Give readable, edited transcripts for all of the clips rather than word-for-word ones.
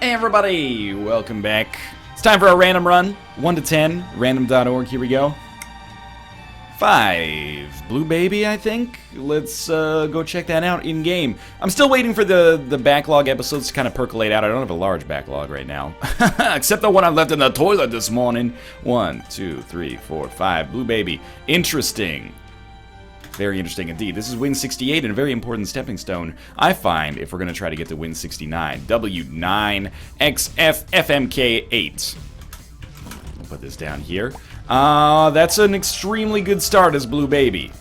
Hey everybody, welcome back. It's time for our random run, 1 to 10, random.org, here we go. 5, Blue Baby, I think. Let's go check that out in-game. I'm still waiting for the backlog episodes to kind of percolate out. I don't have a large backlog right now. Except the one I left in the toilet this morning. 1, 2, 3, 4, 5, Blue Baby. Interesting. Very interesting indeed. This is Win 68 and a very important stepping stone, I find, if we're going to try to get to Win 69. W9XFFMK8. We'll put this down here. That's an extremely good start as Blue Baby.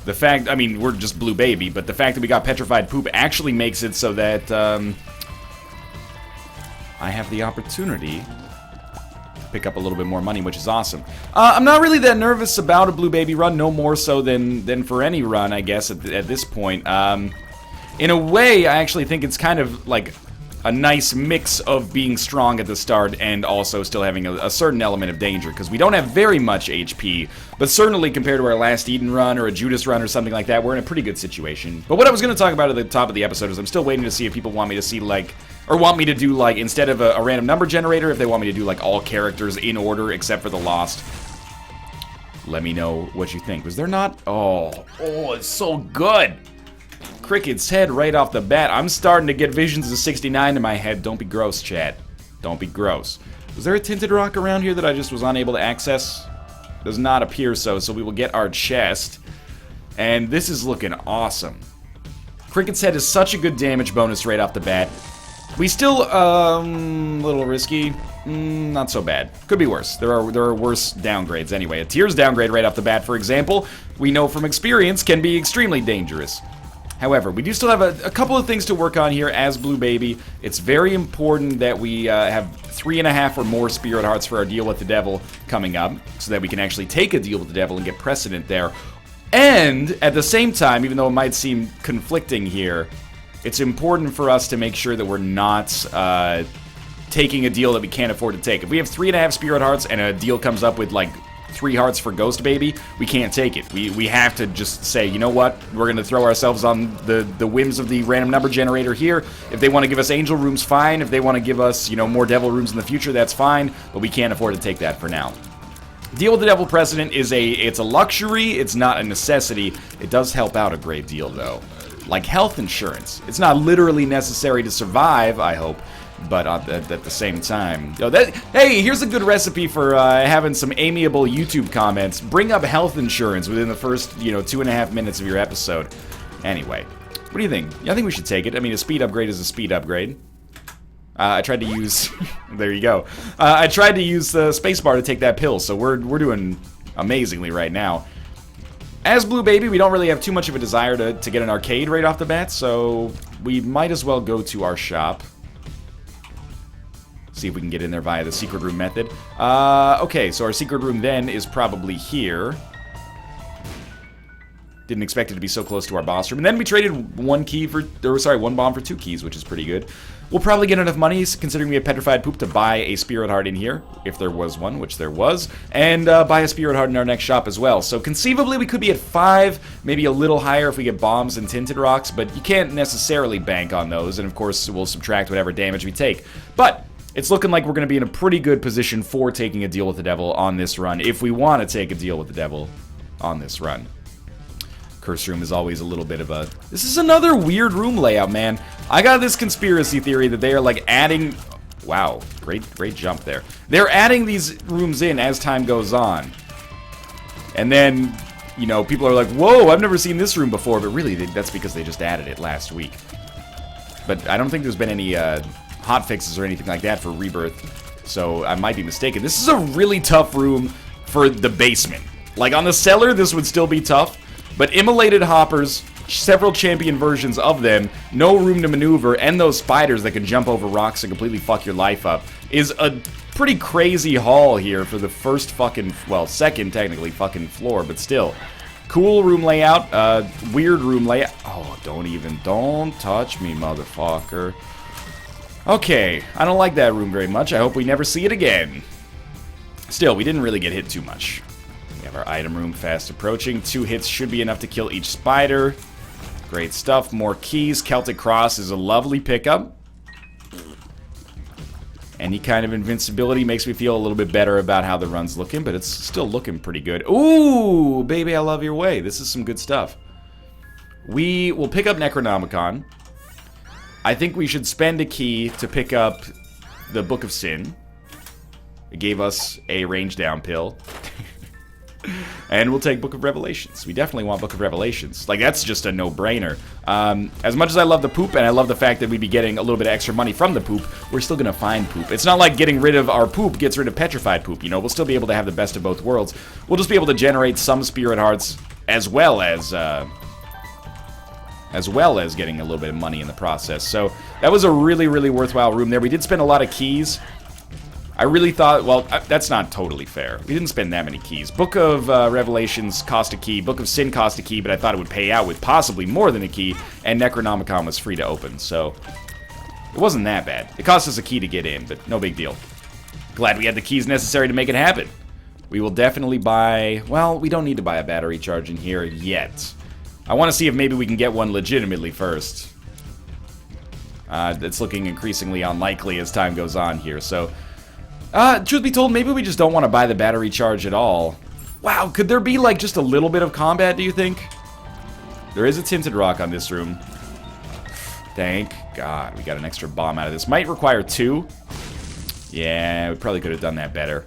The fact, I mean, we're just Blue Baby, but the fact that we got Petrified Poop actually makes it so that, I have the opportunity pick up a little bit more money, which is awesome. I'm not really that nervous about a Blue Baby run, no more so than for any run, I guess, at this point. In a way, I actually think it's kind of like a nice mix of being strong at the start and also still having a certain element of danger, because we don't have very much HP, but certainly compared to our last Eden run or a Judas run or something like that, we're in a pretty good situation. But what I was going to talk about at the top of the episode is I'm still waiting to see if people want me to see, like, or want me to do, like, instead of a random number generator, if they want me to do, like, all characters in order except for the Lost. Let me know what you think. Was there not? Oh, it's so good. Cricket's head right off the bat. I'm starting to get visions of 69 in my head. Don't be gross, chat. Don't be gross. Was there a tinted rock around here that I just was unable to access? Does not appear so we will get our chest. And this is looking awesome. Cricket's head is such a good damage bonus right off the bat. We still, a little risky. Not so bad. Could be worse. There are worse downgrades anyway. A Tears downgrade right off the bat, for example, we know from experience can be extremely dangerous. However, we do still have a couple of things to work on here as Blue Baby. It's very important that we have 3.5 or more Spirit Hearts for our deal with the Devil coming up, so that we can actually take a deal with the Devil and get precedent there. And, at the same time, even though it might seem conflicting here, it's important for us to make sure that we're not taking a deal that we can't afford to take. If we have 3.5 Spirit Hearts and a deal comes up with, like, 3 hearts for Ghost Baby, we can't take it. We have to just say, you know what, we're going to throw ourselves on the whims of the random number generator here. If they want to give us angel rooms, fine. If they want to give us, you know, more devil rooms in the future, that's fine. But we can't afford to take that for now. Deal with the Devil precedent is it's a luxury, it's not a necessity. It does help out a great deal, though. Like health insurance. It's not literally necessary to survive, I hope, but at the same time. Hey, here's a good recipe for having some amiable YouTube comments. Bring up health insurance within the first, 2.5 minutes of your episode. Anyway, what do you think? I think we should take it. I mean, a speed upgrade is a speed upgrade. I tried to use... there you go. I tried to use the spacebar to take that pill, so we're doing amazingly right now. As Blue Baby, we don't really have too much of a desire to get an arcade right off the bat, so we might as well go to our shop. See if we can get in there via the secret room method. Okay, so our secret room then is probably here. Didn't expect it to be so close to our boss room. And then we traded one bomb for 2 keys, which is pretty good. We'll probably get enough money, considering we have Petrified Poop, to buy a Spirit Heart in here, if there was one, which there was, and buy a Spirit Heart in our next shop as well. So conceivably, we could be at 5, maybe a little higher if we get bombs and tinted rocks, but you can't necessarily bank on those, and of course, we'll subtract whatever damage we take. But it's looking like we're going to be in a pretty good position for taking a deal with the Devil on this run, if we want to take a deal with the Devil on this run. Curse room is always a little bit of a... This is another weird room layout, man. I got this conspiracy theory that they are, like, adding... Wow, great jump there. They're adding these rooms in as time goes on. And then, people are like, whoa, I've never seen this room before. But really, that's because they just added it last week. But I don't think there's been any hot fixes or anything like that for Rebirth. So I might be mistaken. This is a really tough room for the basement. Like, on the cellar, this would still be tough. But immolated hoppers, several champion versions of them, no room to maneuver, and those spiders that can jump over rocks and completely fuck your life up, is a pretty crazy haul here for the first fucking, well, second technically fucking floor, but still. Cool room layout, weird room layout. Oh, don't touch me, motherfucker. Okay, I don't like that room very much. I hope we never see it again. Still, we didn't really get hit too much. We have our item room fast approaching. 2 hits should be enough to kill each spider. Great stuff. More keys. Celtic Cross is a lovely pickup. Any kind of invincibility makes me feel a little bit better about how the run's looking, but it's still looking pretty good. Ooh, baby, I love your way. This is some good stuff. We will pick up Necronomicon. I think we should spend a key to pick up the Book of Sin. It gave us a range down pill. And we'll take Book of Revelations. We definitely want Book of Revelations. Like, that's just a no-brainer. As much as I love the poop, and I love the fact that we'd be getting a little bit of extra money from the poop, we're still gonna find poop. It's not like getting rid of our poop gets rid of petrified poop, you know? We'll still be able to have the best of both worlds. We'll just be able to generate some spirit hearts, as well as getting a little bit of money in the process. So, that was a really, really worthwhile room there. We did spend a lot of keys. I really thought, well, that's not totally fair. We didn't spend that many keys. Book of Revelations cost a key, Book of Sin cost a key, but I thought it would pay out with possibly more than a key, and Necronomicon was free to open, so it wasn't that bad. It cost us a key to get in, but no big deal. Glad we had the keys necessary to make it happen. We will definitely buy, well, we don't need to buy a battery charge in here yet. I want to see if maybe we can get one legitimately first. It's looking increasingly unlikely as time goes on here, so... truth be told, maybe we just don't want to buy the battery charge at all. Wow, could there be, like, just a little bit of combat, do you think? There is a tinted rock on this room. Thank God, we got an extra bomb out of this. Might require 2. Yeah, we probably could have done that better.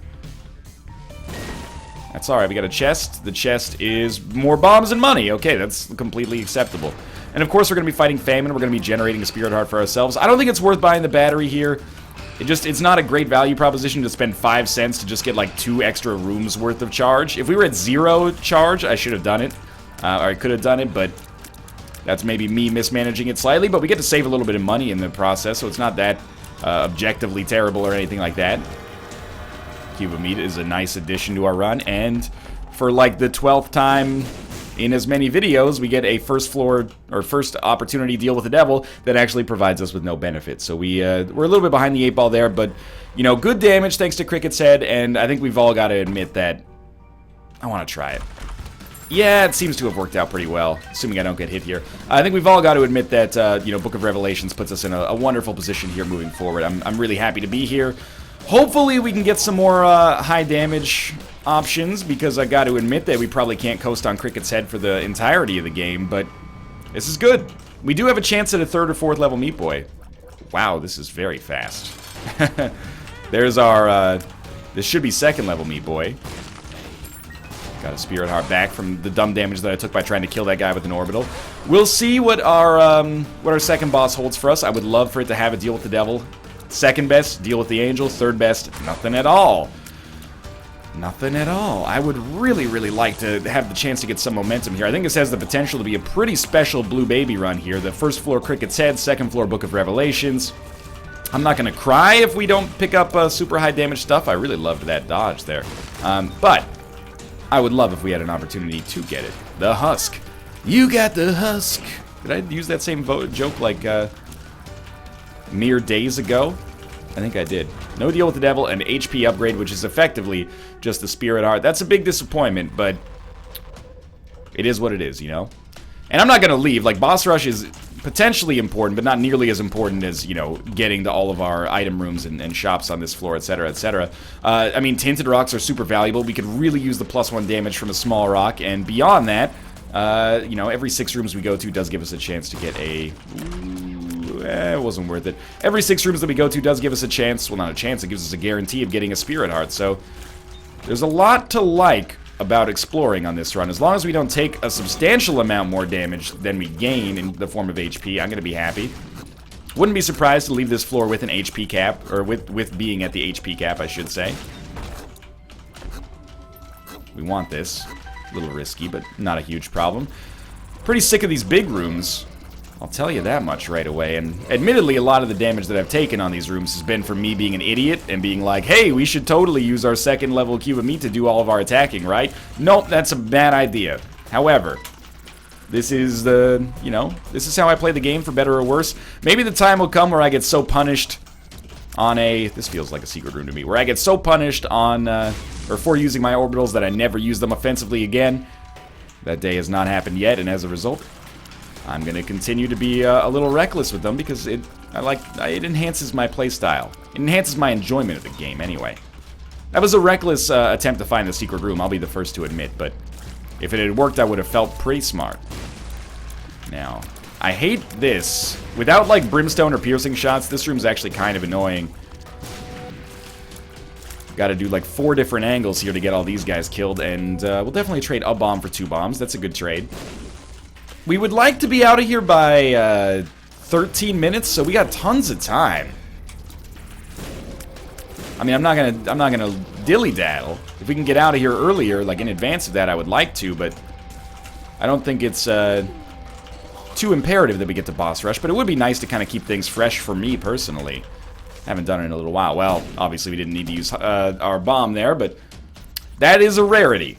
That's alright, we got a chest. The chest is more bombs and money. Okay, that's completely acceptable. And of course, we're going to be fighting famine. We're going to be generating a spirit heart for ourselves. I don't think it's worth buying the battery here. It's not a great value proposition to spend 5 cents to just get like 2 extra rooms worth of charge. If we were at 0 charge, I should have done it. Or I could have done it, but that's maybe me mismanaging it slightly. But we get to save a little bit of money in the process, so it's not that objectively terrible or anything like that. Cube of Meat is a nice addition to our run, and for like the 12th time in as many videos, we get a first floor, or first opportunity deal with the devil that actually provides us with no benefit. So we're a little bit behind the 8 ball there, but, you know, good damage thanks to Cricket's Head, and I think we've all got to admit that I want to try it. Yeah, it seems to have worked out pretty well, assuming I don't get hit here. I think we've all got to admit that, you know, Book of Revelations puts us in a wonderful position here moving forward. I'm really happy to be here. Hopefully we can get some more high damage options, because I got to admit that we probably can't coast on Cricket's Head for the entirety of the game, but this is good. We do have a chance at a 3rd or 4th level Meat Boy. Wow, this is very fast. There's our, this should be 2nd level Meat Boy. Got a Spirit Heart back from the dumb damage that I took by trying to kill that guy with an orbital. We'll see what our 2nd boss holds for us. I would love for it to have a deal with the devil. 2nd best, deal with the angel. 3rd best, nothing at all. Nothing at all. I would really, really like to have the chance to get some momentum here. I think this has the potential to be a pretty special Blue Baby run here. The 1st floor Cricket's Head, 2nd floor Book of Revelations. I'm not going to cry if we don't pick up super high damage stuff. I really loved that dodge there. But I would love if we had an opportunity to get it. The Husk. You got the Husk. Did I use that same joke like mere days ago? I think I did. No deal with the devil, and HP upgrade, which is effectively just the Spirit Heart. That's a big disappointment, but it is what it is, you know? And I'm not going to leave. Like, Boss Rush is potentially important, but not nearly as important as, you know, getting to all of our item rooms and shops on this floor, etc., etc. I mean, Tinted Rocks are super valuable. We could really use the +1 damage from a small rock, and beyond that, you know, every 6 rooms we go to does give us a chance to get a... it wasn't worth it. Every 6 rooms that we go to does give us a chance. Well, not a chance. It gives us a guarantee of getting a Spirit Heart. So there's a lot to like about exploring on this run. As long as we don't take a substantial amount more damage than we gain in the form of HP, I'm going to be happy. Wouldn't be surprised to leave this floor with an HP cap, or with being at the HP cap, I should say. We want this. A little risky, but not a huge problem. Pretty sick of these big rooms. I'll tell you that much right away, and admittedly a lot of the damage that I've taken on these rooms has been from me being an idiot and being like, hey, we should totally use our 2nd level Cube of Meat to do all of our attacking, right? Nope, that's a bad idea. However, this is the, you know, this is how I play the game, for better or worse. Maybe the time will come where I get so punished on a, this feels like a secret room to me, where I get so punished on, or for using my orbitals that I never use them offensively again. That day has not happened yet, and as a result, I'm going to continue to be a little reckless with them, because it enhances my playstyle. It enhances my enjoyment of the game, anyway. That was a reckless attempt to find the secret room, I'll be the first to admit, but if it had worked, I would have felt pretty smart. Now, I hate this. Without, like, brimstone or piercing shots, this room's actually kind of annoying. Gotta do, like, 4 different angles here to get all these guys killed, and we'll definitely trade a bomb for 2 bombs. That's a good trade. We would like to be out of here by 13 minutes, so we got tons of time. I mean, I'm not gonna dilly-daddle. If we can get out of here earlier, like in advance of that, I would like to, but I don't think it's too imperative that we get to boss rush, but it would be nice to kind of keep things fresh for me personally. Haven't done it in a little while. Well, obviously we didn't need to use our bomb there, but that is a rarity.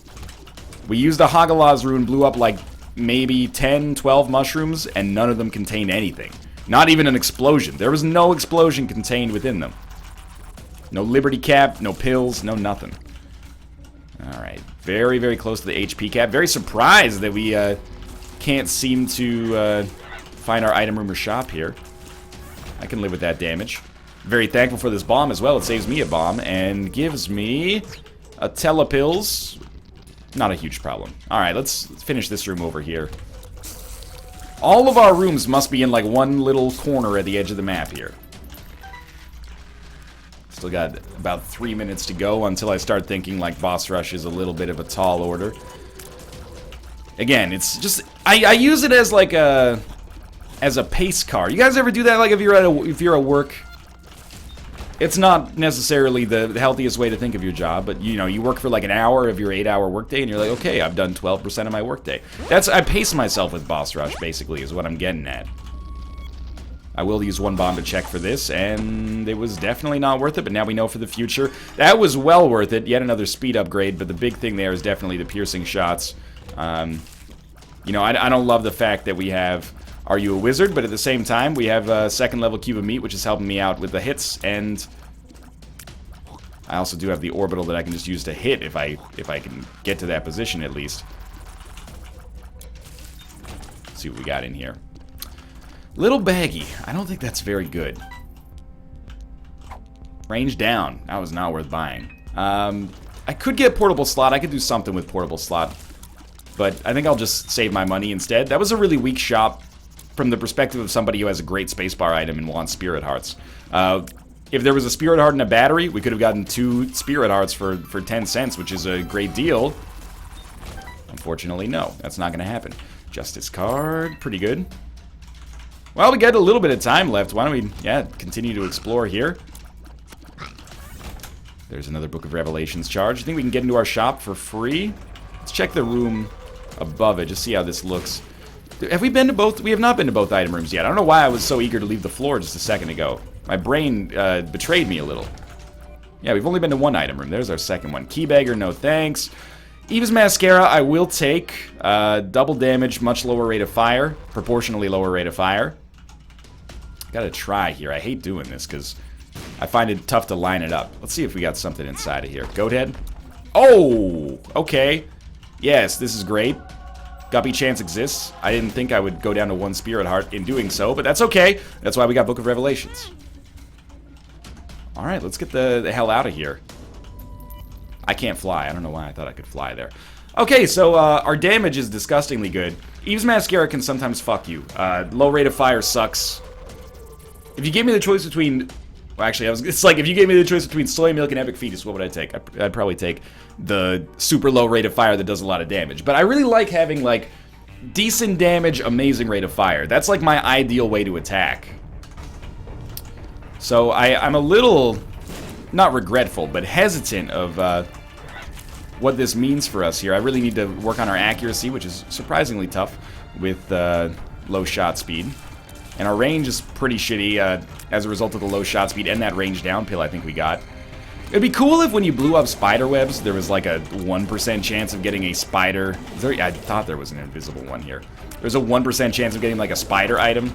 We used the Hagalaz rune, blew up like maybe 10, 12 mushrooms, and none of them contained anything. Not even an explosion. There was no explosion contained within them. No Liberty Cap, no pills, no nothing. Alright, very, very close to the HP cap. Very surprised that we can't seem to find our item room or shop here. I can live with that damage. Very thankful for this bomb as well. It saves me a bomb and gives me a telepills. Not a huge problem. Alright, let's finish this room over here. All of our rooms must be in like one little corner at the edge of the map here. Still got about 3 minutes to go until I start thinking like boss rush is a little bit of a tall order. Again, it's just I use it as like a pace car. You guys ever do that? Like if you're at work, it's not necessarily the healthiest way to think of your job, but you know, you work for like an hour of your 8-hour workday, and you're like, okay, I've done 12% of my workday. I pace myself with boss rush, basically, is what I'm getting at. I will use 1 bomb to check for this, and it was definitely not worth it, but now we know for the future. That was well worth it. Yet another speed upgrade, but the big thing there is definitely the piercing shots. You know, I don't love the fact that we have Are You a Wizard, but at the same time, we have a 2nd level Cube of Meat, which is helping me out with the hits, and I also do have the orbital that I can just use to hit if I can get to that position at least. Let's see what we got in here. Little baggy. I don't think that's very good. Range down. That was not worth buying. I could get portable slot. I could do something with portable slot. But I think I'll just save my money instead. That was a really weak shop from the perspective of somebody who has a great spacebar item and wants spirit hearts. If there was a spirit heart and a battery, we could have gotten 2 spirit hearts for 10 cents, which is a great deal. Unfortunately, no. That's not going to happen. Justice card. Pretty good. Well, we got a little bit of time left. Why don't we, continue to explore here. There's another Book of Revelations charge. I think we can get into our shop for free. Let's check the room above it, just see how this looks. Have we been to both? We have not been to both item rooms yet. I don't know why I was so eager to leave the floor just a second ago. My brain betrayed me a little. Yeah, we've only been to 1 item room. There's our 2nd one. Keybagger, no thanks. Eva's Mascara, I will take. Double damage, much lower rate of fire. Proportionally lower rate of fire. Gotta try here. I hate doing this because I find it tough to line it up. Let's see if we got something inside of here. Goat head? Oh! Okay. Yes, this is great. Guppy chance exists. I didn't think I would go down to 1 spirit heart in doing so, but that's okay. That's why we got Book of Revelations. Alright, let's get the hell out of here. I can't fly. I don't know why I thought I could fly there. Okay, so our damage is disgustingly good. Eve's Mascara can sometimes fuck you. Low rate of fire sucks. If you gave me the choice between... Well, actually, it's like if you gave me the choice between Soy Milk and Epic Fetus, what would I take? I'd probably take the super low rate of fire that does a lot of damage. But I really like having, like, decent damage, amazing rate of fire. That's, like, my ideal way to attack. So I'm a little, not regretful, but hesitant of what this means for us here. I really need to work on our accuracy, which is surprisingly tough with low shot speed. And our range is pretty shitty as a result of the low shot speed and that range down pill I think we got. It'd be cool if when you blew up spider webs, there was like a 1% chance of getting a spider. I thought there was an invisible one here. There's a 1% chance of getting like a spider item.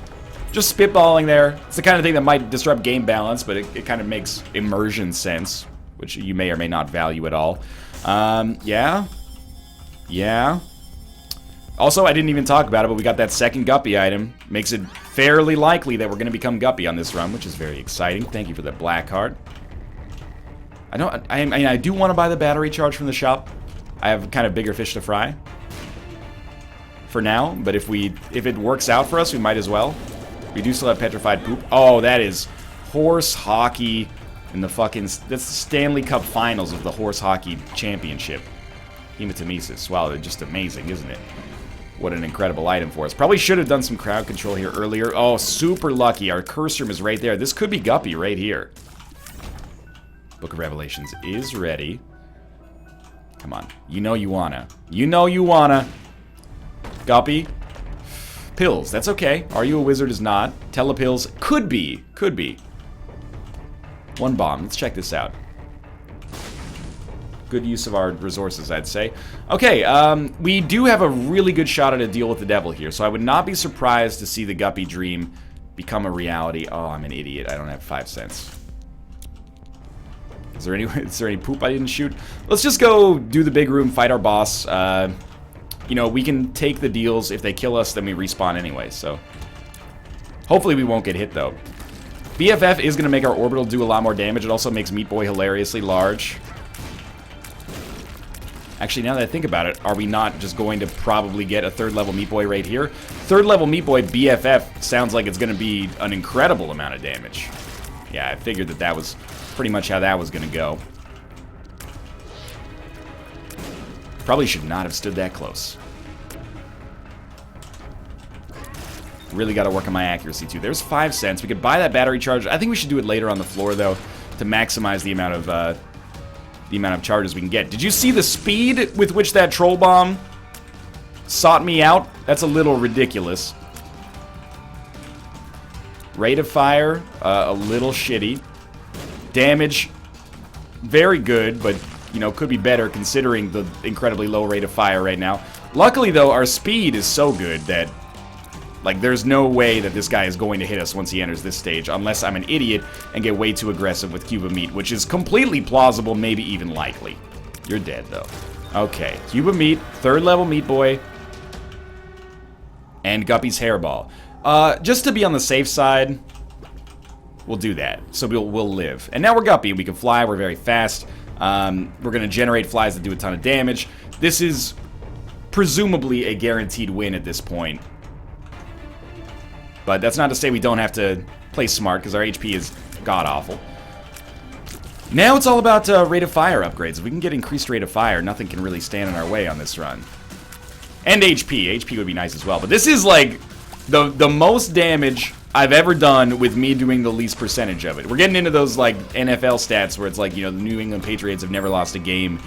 Just spitballing there. It's the kind of thing that might disrupt game balance, but it kind of makes immersion sense, which you may or may not value at all. Yeah. Also, I didn't even talk about it, but we got that second Guppy item. Makes it fairly likely that we're going to become Guppy on this run, which is very exciting. Thank you for the black card. I do want to buy the battery charge from the shop. I have kind of bigger fish to fry for now, but if it works out for us, we might as well. We do still have petrified poop. Oh, that is horse hockey in the fucking... That's the Stanley Cup Finals of the Horse Hockey Championship. HEMATEMESIS. Wow, they're just amazing, isn't it? What an incredible item for us. Probably should have done some crowd control here earlier. Oh, super lucky. Our curse room is right there. This could be Guppy right here. Book of Revelations is ready. Come on. You know you wanna. You know you wanna. Guppy. Pills. That's okay. Are You a Wizard is not. Telepills. Could be. Could be. One bomb. Let's check this out. Good use of our resources, I'd say. Okay, we do have a really good shot at a deal with the devil here, so I would not be surprised to see the Guppy dream become a reality. Oh, I'm an idiot. I don't have 5 cents. Is there any poop I didn't shoot? Let's just go do the big room, fight our boss. You know, we can take the deals. If they kill us, then we respawn anyway, so... Hopefully we won't get hit, though. BFF is going to make our orbital do a lot more damage. It also makes Meat Boy hilariously large. Actually, now that I think about it, are we not just going to probably get a 3rd level Meat Boy right here? 3rd level Meat Boy BFF sounds like it's going to be an incredible amount of damage. Yeah, I figured that was pretty much how that was going to go. Probably should not have stood that close. Really got to work on my accuracy, too. There's 5 cents. We could buy that battery charge. I think we should do it later on the floor, though, to maximize the amount of charges we can get. Did you see the speed with which that troll bomb sought me out? That's a little ridiculous. Rate of fire, a little shitty. Damage, very good, but, you know, could be better considering the incredibly low rate of fire right now. Luckily, though, our speed is so good that, like, there's no way that this guy is going to hit us once he enters this stage, unless I'm an idiot and get way too aggressive with Cube of Meat, which is completely plausible, maybe even likely. You're dead, though. Okay, Cube of Meat, 3rd level Meat Boy, and Guppy's Hairball. Just to be on the safe side, we'll do that. So we'll live. And now we're Guppy. We can fly. We're very fast. We're going to generate flies that do a ton of damage. This is presumably a guaranteed win at this point. But that's not to say we don't have to play smart, because our HP is god-awful. Now it's all about rate of fire upgrades. If we can get increased rate of fire, nothing can really stand in our way on this run. And HP. HP would be nice as well. But this is, like, the most damage I've ever done with me doing the least percentage of it. We're getting into those, like, NFL stats where it's like, you know, the New England Patriots have never lost a game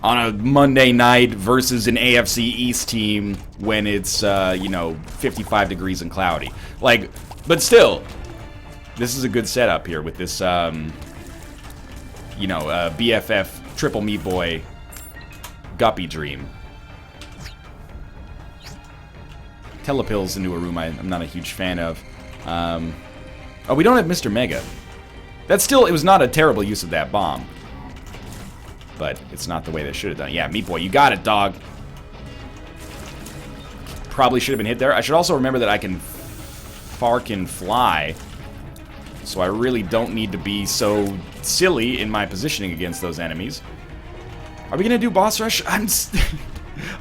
on a Monday night versus an AFC East team when it's, you know, 55 degrees and cloudy. Like, but still, this is a good setup here with this, you know, BFF Triple Meat Boy Guppy Dream. Telepills into a room I'm not a huge fan of. Oh, we don't have Mr. Mega. That's still, it was not a terrible use of that bomb. But it's not the way they should have done it. Yeah, Meat Boy, you got it, dog. Probably should have been hit there. I should also remember that I can farkin' fly. So I really don't need to be so silly in my positioning against those enemies. Are we gonna do boss rush?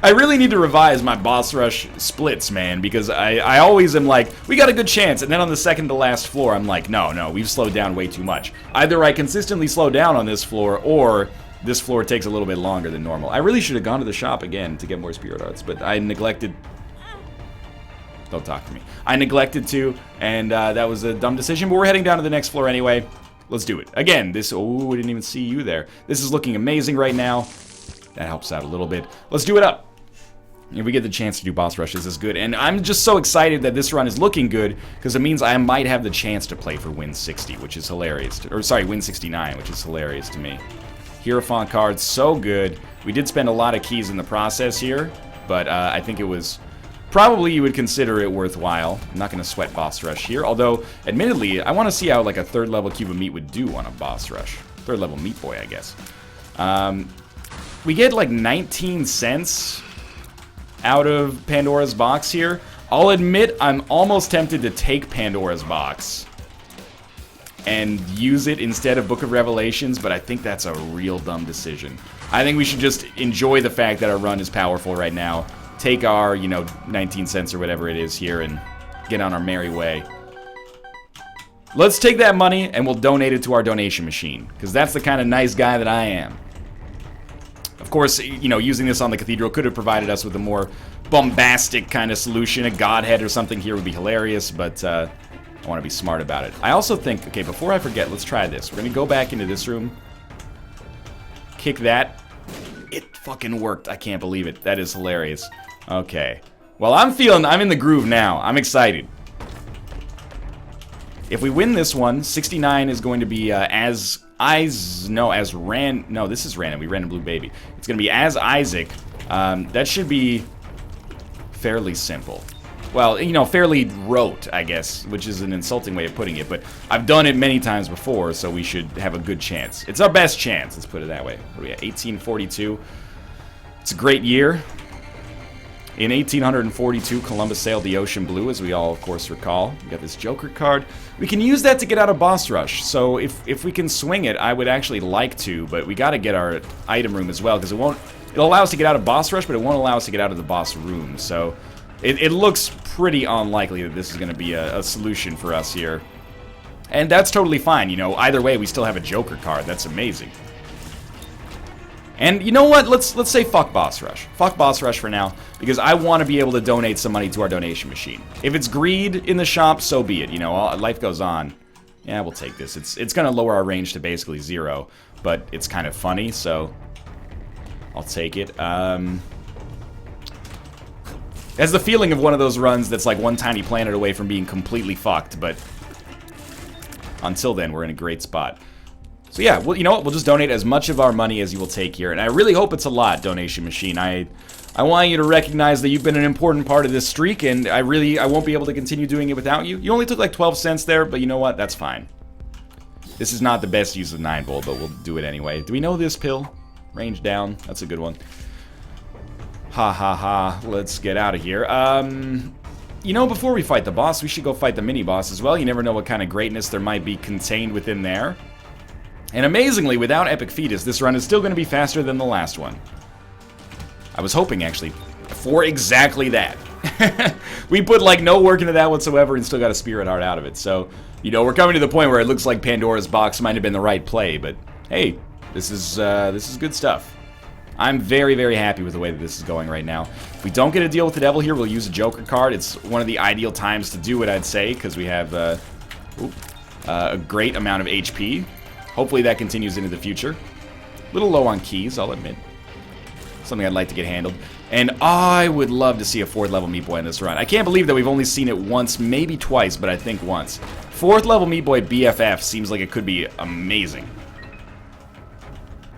I really need to revise my boss rush splits, man, because I always am like, we got a good chance, and then on the second to last floor, I'm like, no, we've slowed down way too much. Either I consistently slow down on this floor, or this floor takes a little bit longer than normal. I really should have gone to the shop again to get more spirit arts, but I neglected... Don't talk to me. I neglected to, and that was a dumb decision, but we're heading down to the next floor anyway. Let's do it. Again, this... Oh, I didn't even see you there. This is looking amazing right now. That helps out a little bit. Let's do it up. If we get the chance to do boss rushes, is good. And I'm just so excited that this run is looking good, because it means I might have the chance to play for win 60, which is hilarious. Or sorry, win 69, which is hilarious to me. Hierophant cards, so good. We did spend a lot of keys in the process here, but I think it was... Probably you would consider it worthwhile. I'm not going to sweat boss rush here, although, admittedly, I want to see how like a 3rd level cube of meat would do on a boss rush. 3rd level Meat Boy, I guess. We get like 19 cents out of Pandora's box here. I'll admit I'm almost tempted to take Pandora's box and use it instead of Book of Revelations, but I think that's a real dumb decision. I think we should just enjoy the fact that our run is powerful right now. Take our, 19 cents or whatever it is here and get on our merry way. Let's take that money and we'll donate it to our donation machine, because that's the kind of nice guy that I am. Of course, using this on the cathedral could have provided us with a more bombastic kind of solution. A godhead or something here would be hilarious, but I want to be smart about it. I also think, okay, before I forget, let's try this. We're going to go back into this room. Kick that. It fucking worked. I can't believe it. That is hilarious. Okay. Well, I'm in the groove now. I'm excited. If we win this one, 69 is going to be this is random. We ran a blue baby. It's going to be as Isaac. That should be fairly simple. Well, fairly rote, I guess, which is an insulting way of putting it, but I've done it many times before, so we should have a good chance. It's our best chance, let's put it that way. What are we at? 1842. It's a great year. In 1842, Columbus sailed the ocean blue, as we all, of course, recall. We got this Joker card. We can use that to get out of boss rush, so if we can swing it, I would actually like to, but we gotta get our item room as well, because it'll allow us to get out of boss rush, but it won't allow us to get out of the boss room, so it looks pretty unlikely that this is going to be a solution for us here. And that's totally fine, either way we still have a Joker card. That's amazing. And you know what? Let's say fuck boss rush. Fuck boss rush for now, because I want to be able to donate some money to our donation machine. If it's greed in the shop, so be it. Life goes on. Yeah, we'll take this. It's going to lower our range to basically 0, but it's kind of funny, so I'll take it. It has the feeling of one of those runs that's like one tiny planet away from being completely fucked, but until then, we're in a great spot. So yeah, well, you know what? We'll just donate as much of our money as you will take here, and I really hope it's a lot, donation machine. I want you to recognize that you've been an important part of this streak, and I won't be able to continue doing it without you. You only took like 12 cents there, but you know what? That's fine. This is not the best use of 9-volt, but we'll do it anyway. Do we know this pill? Range down. That's a good one. Ha ha ha. Let's get out of here. Before we fight the boss, we should go fight the mini-boss as well. You never know what kind of greatness there might be contained within there. And amazingly, without Epic Fetus, this run is still going to be faster than the last one. I was hoping, actually, for exactly that. We put, no work into that whatsoever and still got a Spirit Heart out of it. So, we're coming to the point where it looks like Pandora's box might have been the right play, but hey, this is good stuff. I'm very, very happy with the way that this is going right now. If we don't get a deal with the devil here, we'll use a Joker card. It's one of the ideal times to do it, I'd say, because we have a great amount of HP. Hopefully that continues into the future. A little low on keys, I'll admit. Something I'd like to get handled. And I would love to see a 4th level Meat Boy in this run. I can't believe that we've only seen it once, maybe twice, but I think once. 4th level Meat Boy BFF seems like it could be amazing.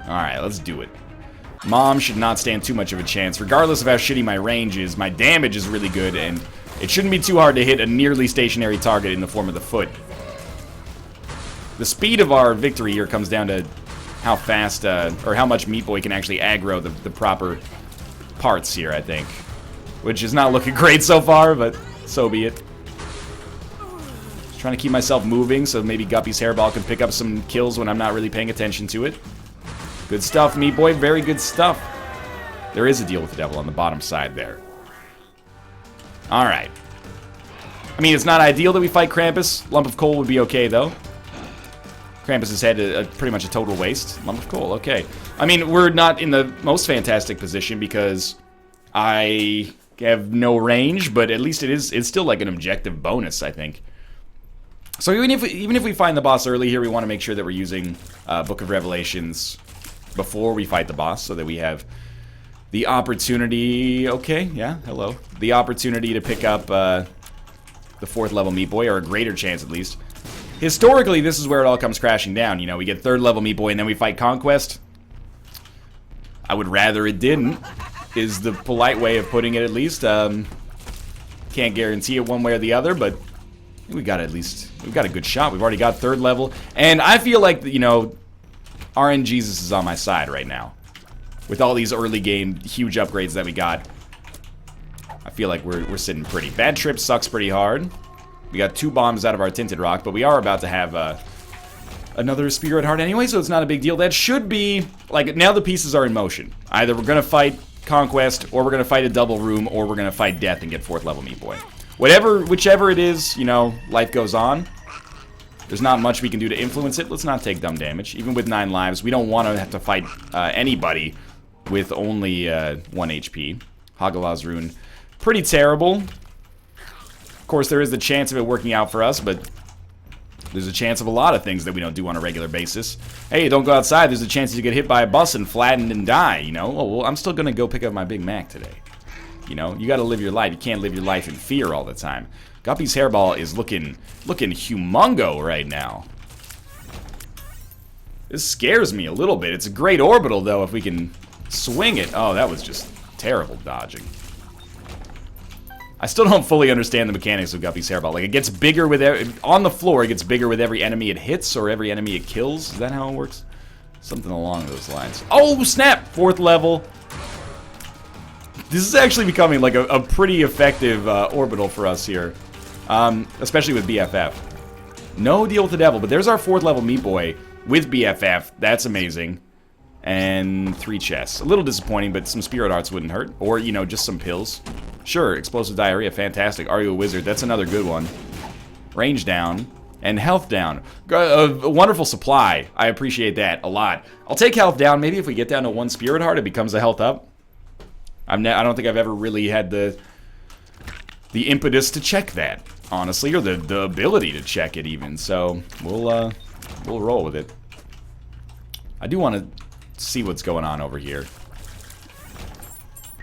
Alright, let's do it. Mom should not stand too much of a chance. Regardless of how shitty my range is, my damage is really good, and it shouldn't be too hard to hit a nearly stationary target in the form of the foot. The speed of our victory here comes down to how fast, or how much Meat Boy can actually aggro the proper parts here, I think. Which is not looking great so far, but so be it. Just trying to keep myself moving so maybe Guppy's Hairball can pick up some kills when I'm not really paying attention to it. Good stuff, Meat Boy. Very good stuff. There is a deal with the devil on the bottom side there. Alright. I mean, it's not ideal that we fight Krampus. Lump of coal would be okay, though. Krampus's head is pretty much a total waste. Lump of coal, okay. I mean, we're not in the most fantastic position because I have no range, but at least it's still like an objective bonus, I think. So even if we find the boss early here, we want to make sure that we're using Book of Revelations before we fight the boss, so that we have the opportunity, okay, yeah, hello, the opportunity to pick up the 4th level Meat Boy, or a greater chance at least. Historically, this is where it all comes crashing down. We get 3rd level Meat Boy and then we fight Conquest. I would rather it didn't, is the polite way of putting it at least. Can't guarantee it one way or the other, but we got a good shot. We've already got 3rd level, and I feel like, RNGesus is on my side right now. With all these early game huge upgrades that we got. I feel like we're sitting pretty. Bad Trip sucks pretty hard. We got 2 bombs out of our Tinted Rock, but we are about to have another Spirit Heart anyway, so it's not a big deal. That should be, like, now the pieces are in motion. Either we're going to fight Conquest, or we're going to fight a double room, or we're going to fight Death and get 4th level Meat Boy. Whichever it is, you know, life goes on. There's not much we can do to influence it. Let's not take dumb damage. Even with 9 lives, we don't want to have to fight anybody with only 1 HP. Hagalaz Rune, pretty terrible. Of course, there is the chance of it working out for us, but there's a chance of a lot of things that we don't do on a regular basis. Hey, don't go outside. There's a chance you get hit by a bus and flattened and die, you know? Oh, well, I'm still going to go pick up my Big Mac today. You know, you got to live your life. You can't live your life in fear all the time. Guppy's Hairball is looking humongo right now. This scares me a little bit. It's a great orbital, though, if we can swing it. Oh, that was just terrible dodging. I still don't fully understand the mechanics of Guppy's Hairball. Like, it gets bigger with on the floor, it gets bigger with every enemy it hits or every enemy it kills. Is that how it works? Something along those lines. Oh, snap! 4th level. This is actually becoming like a pretty effective orbital for us here. Especially with BFF. No deal with the devil, but there's our 4th level Meat Boy with BFF. That's amazing. And 3 chests. A little disappointing, but some Spirit Hearts wouldn't hurt. Or, you know, just some pills. Sure, Explosive Diarrhea, fantastic. Are you a wizard? That's another good one. Range down. And health down. A wonderful supply. I appreciate that a lot. I'll take health down. Maybe if we get down to 1 Spirit Heart, it becomes a health up. I don't think I've ever really had the impetus to check that, honestly, or the ability to check it even. So we'll roll with it. I do want to see what's going on over here.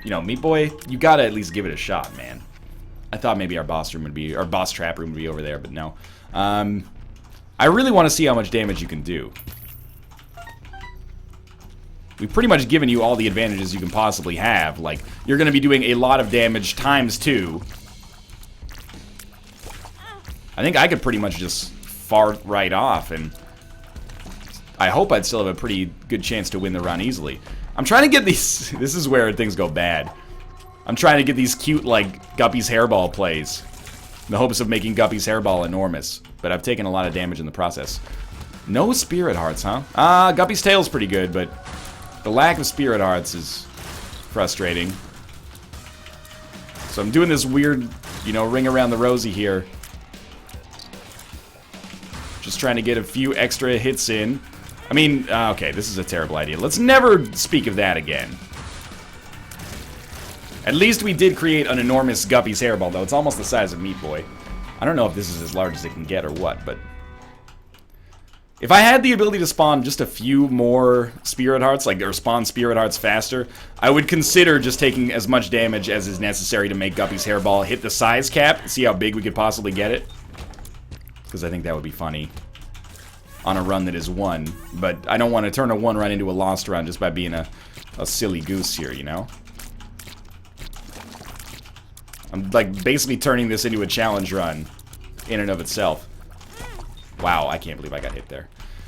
You know, Meat Boy, you gotta at least give it a shot, man. I thought maybe our boss room would be, our boss trap room would be over there, but no. I really want to see how much damage you can do. We've pretty much given you all the advantages you can possibly have. Like, you're going to be doing a lot of damage times 2. I think I could pretty much just fart right off, and I hope I'd still have a pretty good chance to win the run easily. I'm trying to get these... This is where things go bad. I'm trying to get these cute, like, Guppy's Hairball plays. In the hopes of making Guppy's Hairball enormous. But I've taken a lot of damage in the process. No Spirit Hearts, huh? Guppy's Tail's pretty good, but... the lack of Spirit Hearts is frustrating. So I'm doing this weird, you know, ring around the rosy here. Just trying to get a few extra hits in. I mean, okay, this is a terrible idea. Let's never speak of that again. At least we did create an enormous Guppy's Hairball, though. It's almost the size of Meat Boy. I don't know if this is as large as it can get or what, but... if I had the ability to spawn just a few more Spirit Hearts, like, or spawn Spirit Hearts faster, I would consider just taking as much damage as is necessary to make Guppy's Hairball hit the size cap, see how big we could possibly get it. Because I think that would be funny on a run that is 1. But I don't want to turn a 1 run into a lost run just by being a silly goose here, you know? I'm, like, basically turning this into a challenge run in and of itself. Wow, I can't believe I got hit there.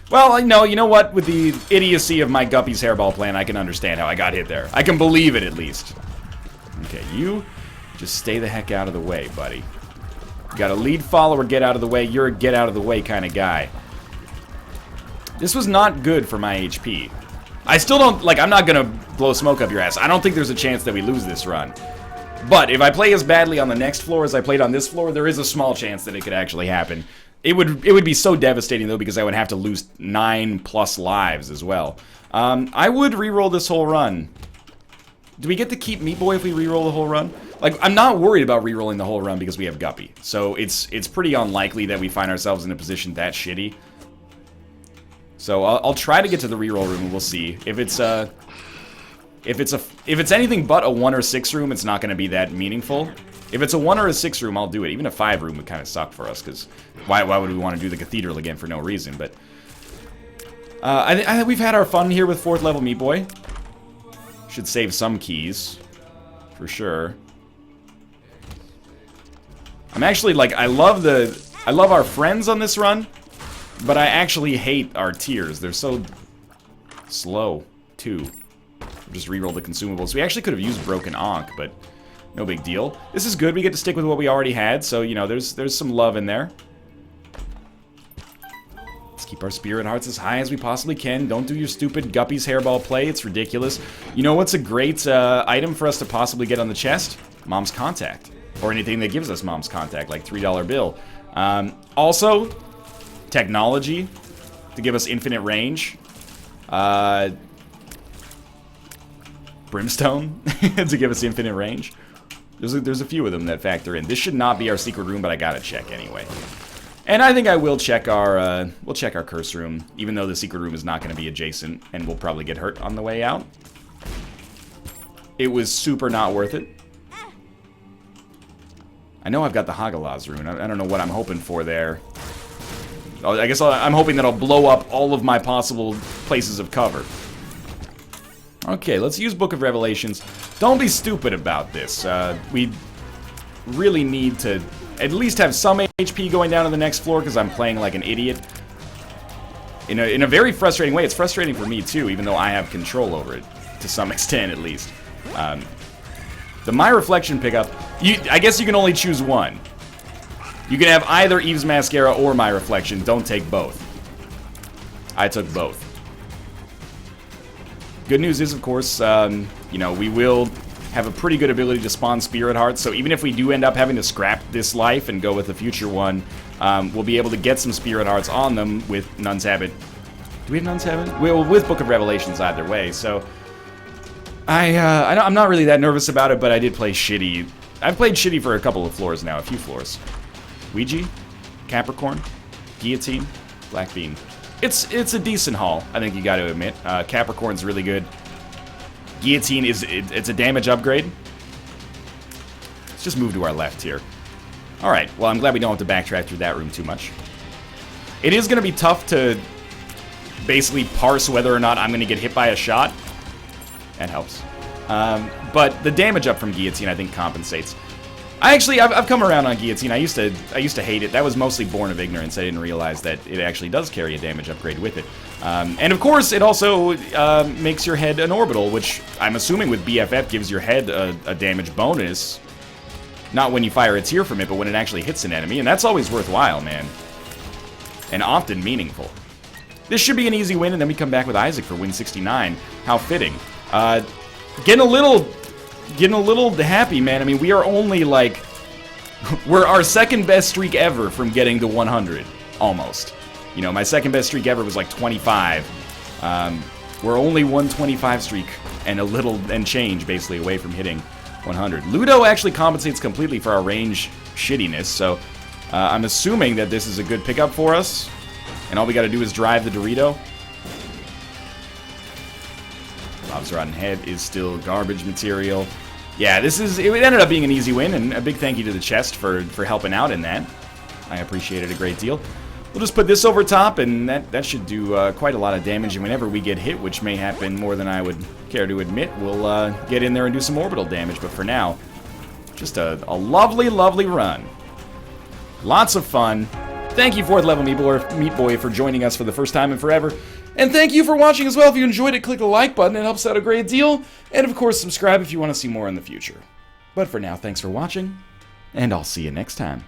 Well, you know what? With the idiocy of my Guppy's Hairball plan, I can understand how I got hit there. I can believe it, at least. Okay, you just stay the heck out of the way, buddy. You got a lead follower, get out of the way. You're a get out of the way kind of guy. This was not good for my HP. I still don't, like, I'm not gonna blow smoke up your ass. I don't think there's a chance that we lose this run. But if I play as badly on the next floor as I played on this floor, there is a small chance that it could actually happen. It would be so devastating, though, because I would have to lose 9+ lives as well. I would re-roll this whole run. Do we get to keep Meat Boy if we re-roll the whole run? Like, I'm not worried about re-rolling the whole run because we have Guppy. So it's pretty unlikely that we find ourselves in a position that shitty. So I'll try to get to the re-roll room and we'll see. If it's anything but a 1 or 6 room, it's not going to be that meaningful. If it's a 1 or a 6 room, I'll do it. Even a 5 room would kind of suck for us, because why would we want to do the cathedral again for no reason? But I we've had our fun here with 4th level Meat Boy. Should save some keys, for sure. I'm actually, like, I love our friends on this run, but I actually hate our tiers. They're so slow, too. Just reroll the consumables. We actually could have used Broken Ankh, but No big deal. This is good. We get to stick with what we already had, so, you know, there's some love in there. Let's keep our spirit hearts as high as we possibly can. Don't do your stupid Guppy's hairball play. It's ridiculous. You know what's a great item for us to possibly get on the chest? Mom's Contact. Or anything that gives us Mom's Contact, like $3 bill. Also, technology to give us infinite range. Brimstone to give us infinite range. There's a few of them that factor in. This should not be our secret room, but I gotta check anyway. And I think I will check our we'll check our curse room, even though the secret room is not going to be adjacent, and we'll probably get hurt on the way out. It was super not worth it. I know I've got the Hagalaz rune. I don't know what I'm hoping for there. I guess I'm hoping that I'll blow up all of my possible places of cover. Okay, let's use Book of Revelations. Don't be stupid about this. We really need to at least have some HP going down to the next floor because I'm playing like an idiot. In a very frustrating way. It's frustrating for me too, even though I have control over it. To some extent, at least. The My Reflection pickup, I guess you can only choose one. You can have either Eve's Mascara or My Reflection. Don't take both. I took both. Good news is, of course, you know, we will have a pretty good ability to spawn Spirit Hearts, so even if we do end up having to scrap this life and go with a future one, we'll be able to get some Spirit Hearts on them with Nun's Habit. Do we have Nun's Habit? Well, with Book of Revelations either way, so... I'm not really that nervous about it, but I did play shitty. I've played shitty for a couple of floors now, a few floors. Ouija, Capricorn, Guillotine, Black Bean. It's a decent haul, I think you got to admit. Capricorn's really good. Guillotine it's a damage upgrade. Let's just move to our left here. Alright, well I'm glad we don't have to backtrack through that room too much. It is going to be tough to basically parse whether or not I'm going to get hit by a shot. That helps. But the damage up from Guillotine I think compensates. I've come around on Guillotine. I used to hate it. That was mostly born of ignorance. I didn't realize that it actually does carry a damage upgrade with it. And of course, it also makes your head an orbital, which I'm assuming with BFF gives your head a damage bonus. Not when you fire a tear from it, but when it actually hits an enemy. And that's always worthwhile, man. And often meaningful. This should be an easy win, and then we come back with Isaac for win 69. How fitting. Getting a little happy, man. I mean, we are only like... we're our second best streak ever from getting to 100. Almost. You know, my second best streak ever was like 25. We're only 125 streak and a little and change, basically, away from hitting 100. Ludo actually compensates completely for our range shittiness, so I'm assuming that this is a good pickup for us. And all we gotta do is drive the Dorito. Bob's Rotten Head is still garbage material. Yeah, it ended up being an easy win, and a big thank you to the chest for helping out in that. I appreciate it a great deal. We'll just put this over top, and that should do quite a lot of damage, and whenever we get hit, which may happen more than I would care to admit, we'll get in there and do some orbital damage, but for now, just a lovely, lovely run. Lots of fun. Thank you, 4th level Meat Boy, for joining us for the first time in forever. And thank you for watching as well. If you enjoyed it, click the like button. It helps out a great deal. And of course, subscribe if you want to see more in the future. But for now, thanks for watching, and I'll see you next time.